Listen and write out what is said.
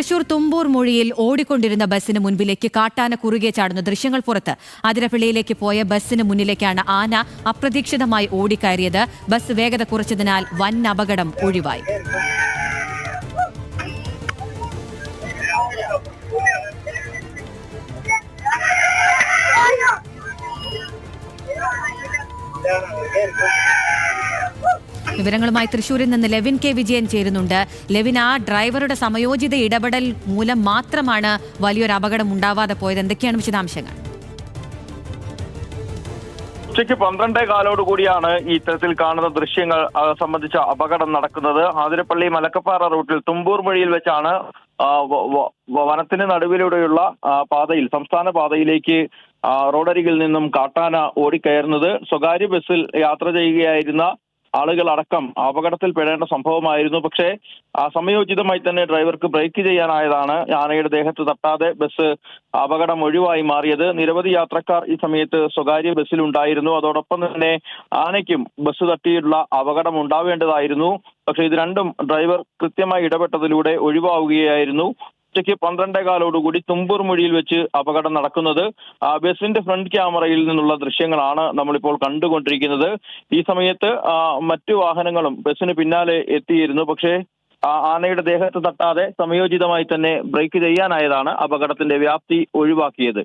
തൃശൂർ തുമ്പൂർ മൊഴിയിൽ ഓടിക്കൊണ്ടിരുന്ന ബസ്സിന് മുൻപിലേക്ക് കാട്ടാന കുറുകെ ചാടുന്ന ദൃശ്യങ്ങൾ പുറത്ത്. അതിരപ്പിള്ളിയിലേക്ക് പോയ ബസ്സിന് മുന്നിലേക്കാണ് ആന അപ്രതീക്ഷിതമായി ഓടിക്കയറിയത്. ബസ് വേഗത കുറച്ചതിനാൽ വൻ അപകടം ഒഴിവായി. വിവരങ്ങളുമായി തൃശൂരിൽ നിന്ന് ലെവിൻ കെ വിജയൻ ചേരുന്നുണ്ട്. ലെവിൻ, ആ ഡ്രൈവറുടെ സമയോചിത ഇടപെടൽ മൂലം മാത്രമാണ് വലിയൊരു അപകടം ഉണ്ടാവാതെ പോയത്. എന്തൊക്കെയാണ് വിശദാംശങ്ങൾ? ഉച്ചയ്ക്ക് 12:15 കൂടിയാണ് ഈ ഇത്തരത്തിൽ കാണുന്ന ദൃശ്യങ്ങൾ സംബന്ധിച്ച അപകടം നടക്കുന്നത്. ആതിരപ്പള്ളി മലക്കപ്പാറ റൂട്ടിൽ തുമ്പൂർ മൊഴിയിൽ വെച്ചാണ് വനത്തിന് നടുവിലൂടെയുള്ള പാതയിൽ, സംസ്ഥാന പാതയിലേക്ക് റോഡരികിൽ നിന്നും കാട്ടാന ഓടിക്കയറുന്നത്. സ്വകാര്യ ബസ്സിൽ യാത്ര ചെയ്യുകയായിരുന്ന ആളുകളടക്കം അപകടത്തിൽപ്പെടേണ്ട സംഭവമായിരുന്നു. പക്ഷേ സമയോചിതമായി തന്നെ ഡ്രൈവർക്ക് ബ്രേക്ക് ചെയ്യാനായതാണ് ആനയുടെ ദേഹത്ത് തട്ടാതെ ബസ് അപകടം ഒഴിവായി മാറിയത്. നിരവധി യാത്രക്കാർ ഈ സമയത്ത് സ്വകാര്യ ബസ്സിലുണ്ടായിരുന്നു. അതോടൊപ്പം തന്നെ ആനയ്ക്കും ബസ് തട്ടിയുള്ള അപകടം ഉണ്ടാവേണ്ടതായിരുന്നു. പക്ഷേ ഇത് രണ്ടും ഡ്രൈവർ കൃത്യമായി ഇടപെട്ടതിലൂടെ ഒഴിവാവുകയായിരുന്നു. ഉച്ചയ്ക്ക് 12:15 തുമ്പൂർ മൊഴിയിൽ വെച്ച് അപകടം നടക്കുന്നത്. ബസിന്റെ ഫ്രണ്ട് ക്യാമറയിൽ നിന്നുള്ള ദൃശ്യങ്ങളാണ് നമ്മളിപ്പോൾ കണ്ടുകൊണ്ടിരിക്കുന്നത്. ഈ സമയത്ത് മറ്റു വാഹനങ്ങളും ബസ്സിന് പിന്നാലെ എത്തിയിരുന്നു. പക്ഷേ ആനയുടെ ദേഹത്ത് തട്ടാതെ സമയോചിതമായി തന്നെ ബ്രേക്ക് ചെയ്യാനായതാണ് അപകടത്തിന്റെ വ്യാപ്തി ഒഴിവാക്കിയത്.